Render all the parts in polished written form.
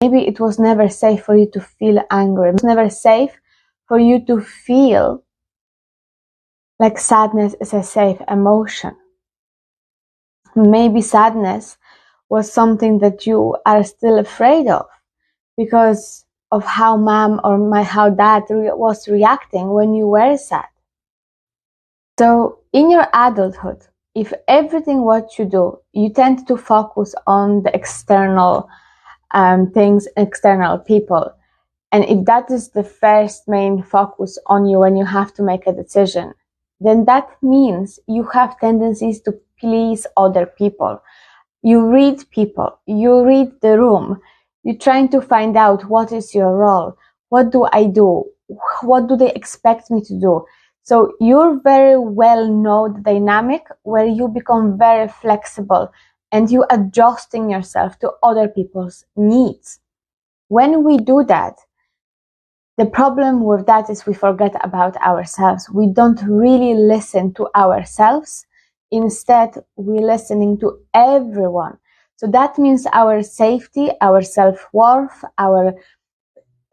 Maybe it was never safe for you to feel angry. It was never safe for you to feel like sadness is a safe emotion. Maybe sadness was something that you are still afraid of because of how mom or how dad was reacting when you were sad. So in your adulthood, if everything what you do, you tend to focus on the external things, external people. And if that is the first main focus on you when you have to make a decision, then that means you have tendencies to please other people. You read people, you read the room, you're trying to find out what is your role, what do I do, what do they expect me to do. So you very well know the dynamic where you become very flexible and you adjusting yourself to other people's needs. When we do that, the problem with that is we forget about ourselves. We don't really listen to ourselves. Instead, we're listening to everyone. So that means our safety, our self-worth, our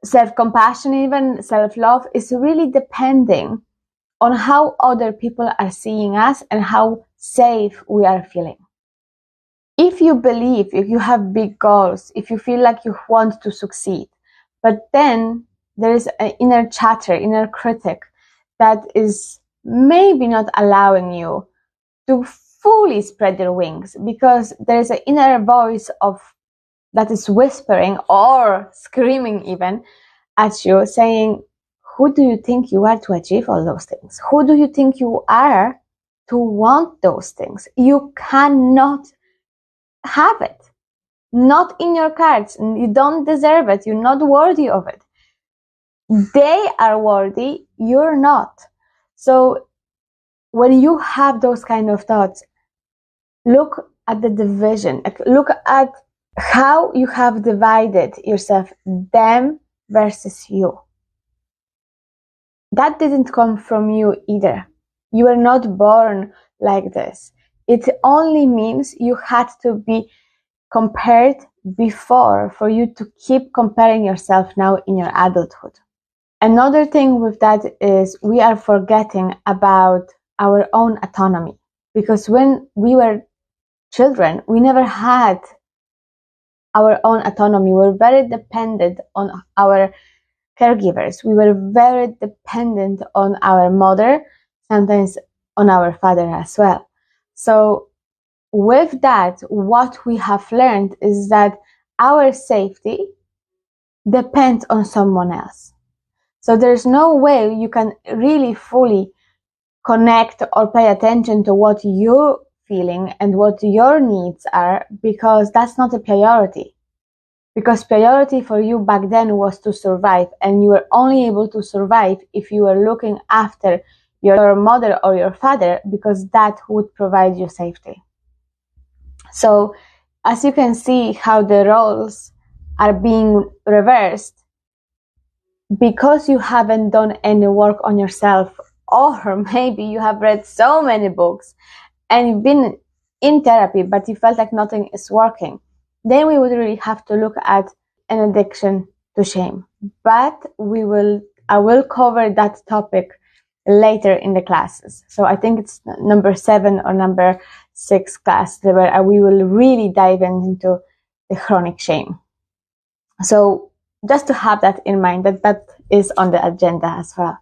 self-compassion, even self-love is really depending on how other people are seeing us and how safe we are feeling. If you believe, if you have big goals, if you feel like you want to succeed, but then there is an inner chatter, inner critic that is maybe not allowing you to fully spread your wings because there is an inner voice that is whispering or screaming even at you saying, who do you think you are to achieve all those things? Who do you think you are to want those things? You cannot have it. Not in your cards. You don't deserve it. You're not worthy of it. They are worthy. You're not. So when you have those kind of thoughts, look at the division. Look at how you have divided yourself, them versus you. That didn't come from you either. You were not born like this. It only means you had to be compared before for you to keep comparing yourself now in your adulthood. Another thing with that is we are forgetting about our own autonomy, because when we were children, we never had our own autonomy. We were very dependent on our caregivers. We were very dependent on our mother, sometimes on our father as well. So with that, what we have learned is that our safety depends on someone else. So there's no way you can really fully connect or pay attention to what you're feeling and what your needs are, because that's not a priority. Because priority for you back then was to survive, and you were only able to survive if you were looking after your mother or your father, because that would provide you safety. So as you can see how the roles are being reversed, because you haven't done any work on yourself, or maybe you have read so many books and you've been in therapy, but you felt like nothing is working, then we would really have to look at an addiction to shame. But I will cover that topic later in the classes. So I think it's number 7 or number 6 class where we will really dive into the chronic shame. So just to have that in mind, that is on the agenda as well.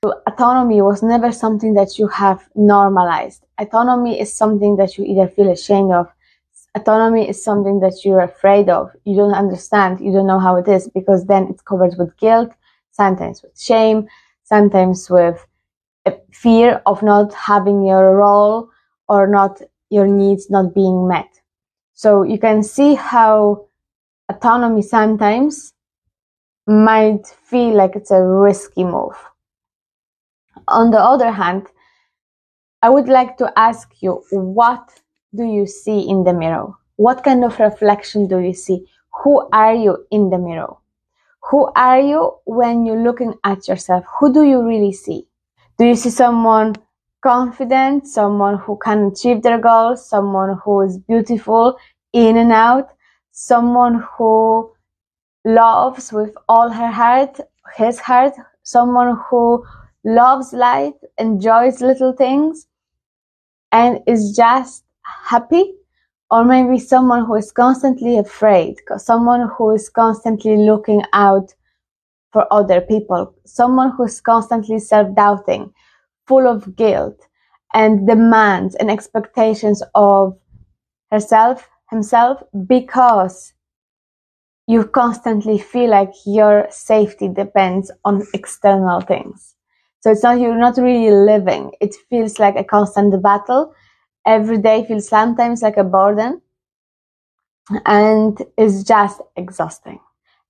So autonomy was never something that you have normalized. Autonomy is something that you either feel ashamed of. Autonomy is something that you're afraid of. You don't understand. You don't know how it is, because then it's covered with guilt, sometimes with shame, sometimes with a fear of not having your role or not your needs not being met. So you can see how autonomy sometimes might feel like it's a risky move. On the other hand, I would like to ask you, what do you see in the mirror? What kind of reflection do you see? Who are you in the mirror? Who are you when you're looking at yourself? Who do you really see? Do you see someone confident, someone who can achieve their goals, someone who is beautiful in and out, someone who loves with all her heart, his heart, someone who loves life, enjoys little things, and is just happy, or maybe someone who is constantly afraid, someone who is constantly looking out for other people, someone who is constantly self-doubting, full of guilt and demands and expectations of herself, himself, because you constantly feel like your safety depends on external things. So it's not, you're not really living. It feels like a constant battle. Every day feels sometimes like a burden, and it's just exhausting.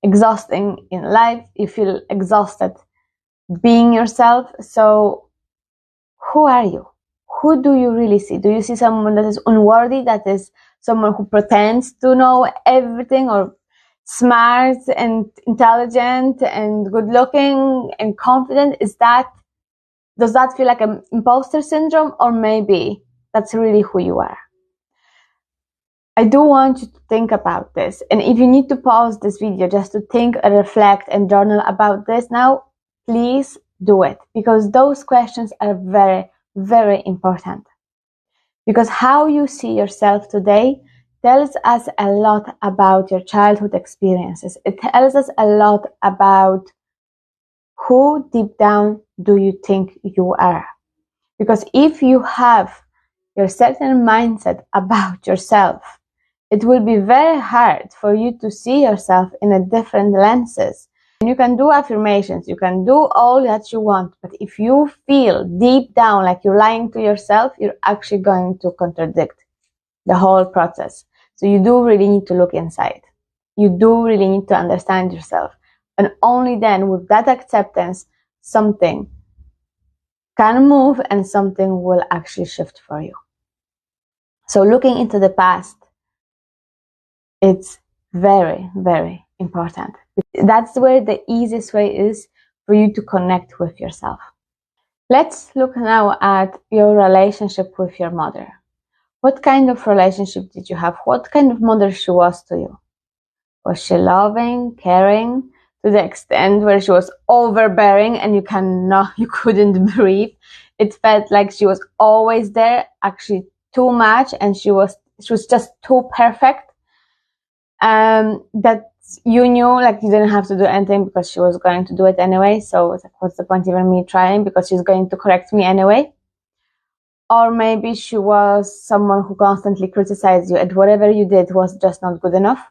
Exhausting in life. You feel exhausted being yourself. So who are you? Who do you really see? Do you see someone that is unworthy, that is someone who pretends to know everything, or smart and intelligent and good looking and confident? Does that feel like an imposter syndrome, or maybe that's really who you are? I do want you to think about this, and if you need to pause this video just to think and reflect and journal about this now, please do it, because those questions are very, very important. Because how you see yourself today tells us a lot about your childhood experiences. It tells us a lot about who deep down do you think you are. Because if you have your certain mindset about yourself, it will be very hard for you to see yourself in a different lenses. And you can do affirmations, you can do all that you want, but if you feel deep down like you're lying to yourself, you're actually going to contradict the whole process. So you do really need to look inside. You do really need to understand yourself. And only then, with that acceptance, something can move and something will actually shift for you. So looking into the past, it's very, very important. That's where the easiest way is for you to connect with yourself. Let's look now at your relationship with your mother. What kind of relationship did you have? What kind of mother she was to you? Was she loving, caring, to the extent where she was overbearing and you couldn't breathe? It felt like she was always there, actually too much, and she was just too perfect. That you knew like you didn't have to do anything because she was going to do it anyway. So it's like, what's the point even me trying, because she's going to correct me anyway? Or maybe she was someone who constantly criticized you, and whatever you did was just not good enough.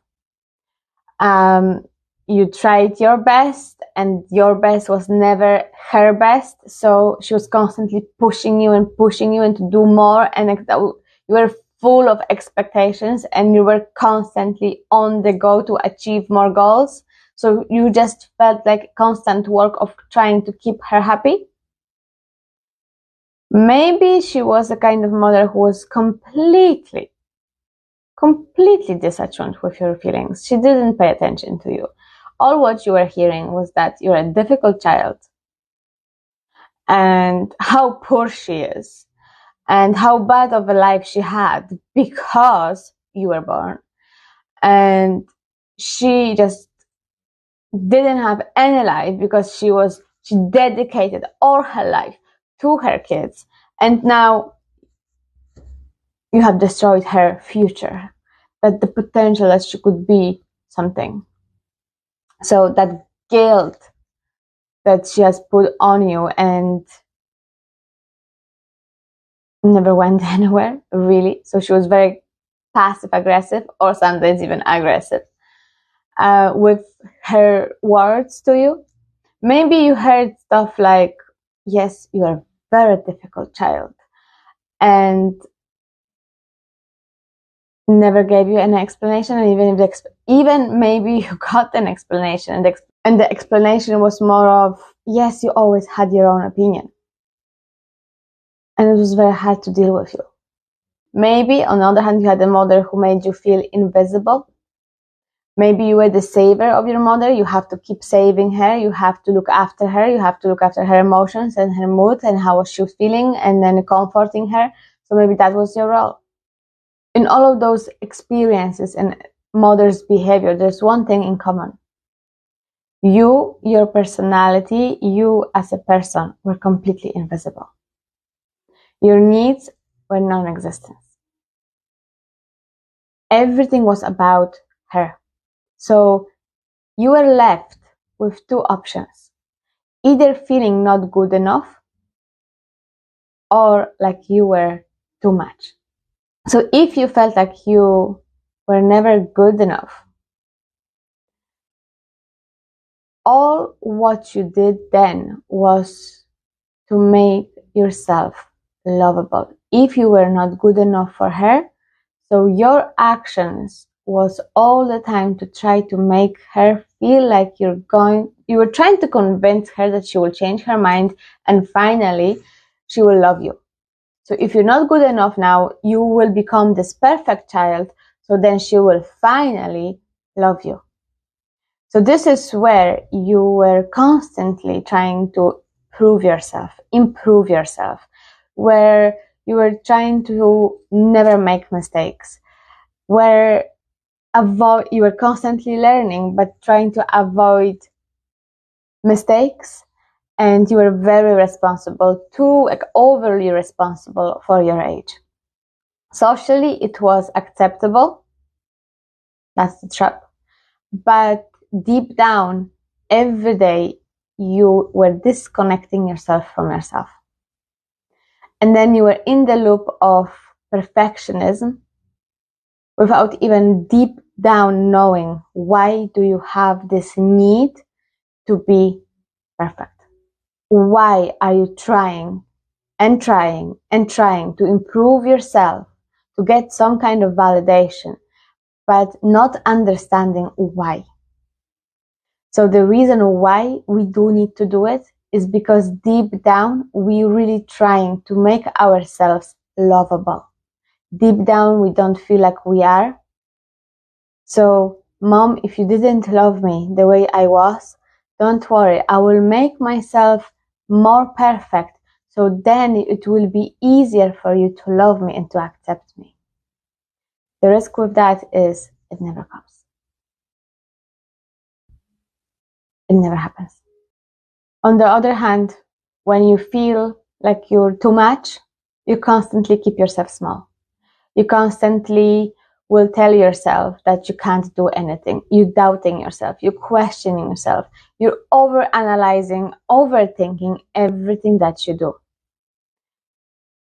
You tried your best, and your best was never her best. So she was constantly pushing you and to do more, and you were full of expectations, and you were constantly on the go to achieve more goals. So you just felt like constant work of trying to keep her happy. Maybe she was a kind of mother who was completely disattuned with your feelings. She didn't pay attention to you. All what you were hearing was that you're a difficult child, and how poor she is, and how bad of a life she had because you were born. And she just didn't have any life because she dedicated all her life to her kids, and now you have destroyed her future, that the potential that she could be something. So that guilt that she has put on you and never went anywhere, really. So she was very passive aggressive, or sometimes even aggressive, with her words to you. Maybe you heard stuff like, yes, you are a very difficult child, and never gave you an explanation. And even maybe you got an explanation, and the explanation was more of, yes, you always had your own opinion, and it was very hard to deal with you. Maybe on the other hand, you had a mother who made you feel invisible. Maybe you were the savior of your mother. You have to keep saving her. You have to look after her. You have to look after her emotions and her mood and how she was feeling, and then comforting her. So maybe that was your role. In all of those experiences and mother's behavior, there's one thing in common. You, your personality, you as a person were completely invisible. Your needs were non-existent. Everything was about her. So you were left with two options. Either feeling not good enough or like you were too much. So if you felt like you were never good enough, all what you did then was to make yourself lovable. If you were not good enough for her, so your actions was all the time to try to make her feel like you were trying to convince her that she will change her mind and finally she will love you. So if you're not good enough now, you will become this perfect child. So then she will finally love you. So this is where you were constantly trying to prove yourself, improve yourself, where you were trying to never make mistakes, where you were constantly learning, but trying to avoid mistakes. And you were very responsible, overly responsible for your age. Socially, it was acceptable. That's the trap. But deep down, every day, you were disconnecting yourself from yourself. And then you were in the loop of perfectionism without even deep down knowing why do you have this need to be perfect. Why are you trying and trying and trying to improve yourself, to get some kind of validation, but not understanding why? So the reason why we do need to do it is because deep down, we really trying to make ourselves lovable. Deep down, we don't feel like we are. So, mom, if you didn't love me the way I was, don't worry, I will make myself more perfect. So then it will be easier for you to love me and to accept me. The risk with that is it never comes. It never happens. On the other hand, when you feel like you're too much, you constantly keep yourself small. You constantly will tell yourself that you can't do anything. You're doubting yourself. You're questioning yourself. You're overanalyzing, overthinking everything that you do.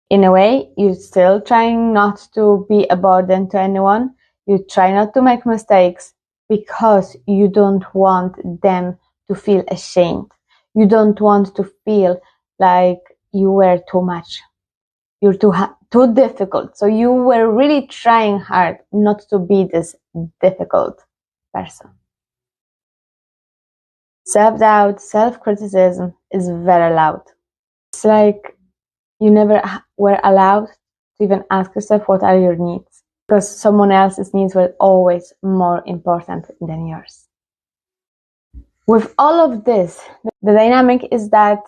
In a way, you're still trying not to be a burden to anyone. You try not to make mistakes because you don't want them to feel ashamed. You don't want to feel like you were too much. You're too difficult. So you were really trying hard not to be this difficult person. Self-doubt, self-criticism is very loud. It's like you never were allowed to even ask yourself what are your needs, because someone else's needs were always more important than yours. With all of this, the dynamic is that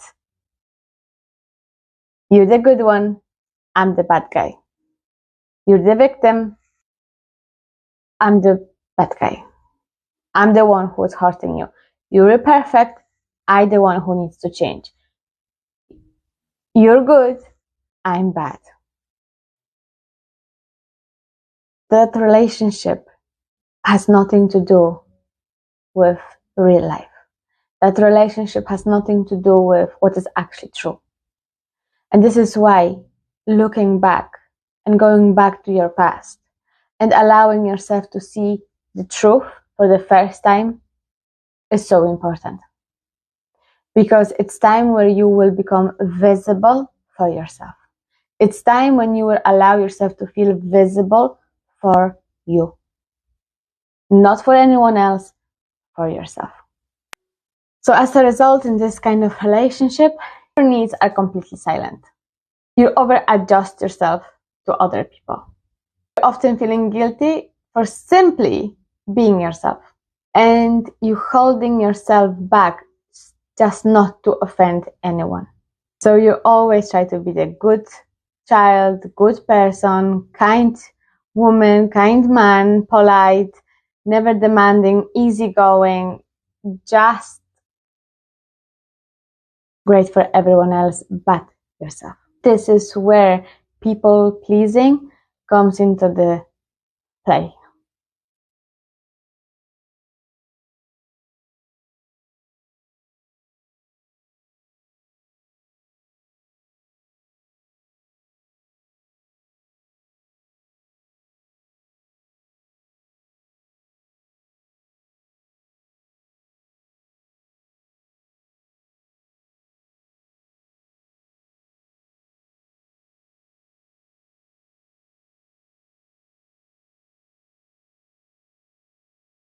you're the good one, I'm the bad guy. You're the victim, I'm the bad guy. I'm the one who's hurting you. You're perfect, I'm the one who needs to change. You're good, I'm bad. That relationship has nothing to do with real life. That relationship has nothing to do with what is actually true. And this is why looking back and going back to your past and allowing yourself to see the truth for the first time is so important. Because it's time where you will become visible for yourself. It's time when you will allow yourself to feel visible for you. Not for anyone else, for yourself. So as a result, in this kind of relationship, your needs are completely silent. You over-adjust yourself to other people. You're often feeling guilty for simply being yourself. And you holding yourself back just not to offend anyone. So you always try to be the good child, good person, kind woman, kind man, polite, never demanding, easygoing, just great for everyone else but yourself. This is where people pleasing comes into the play.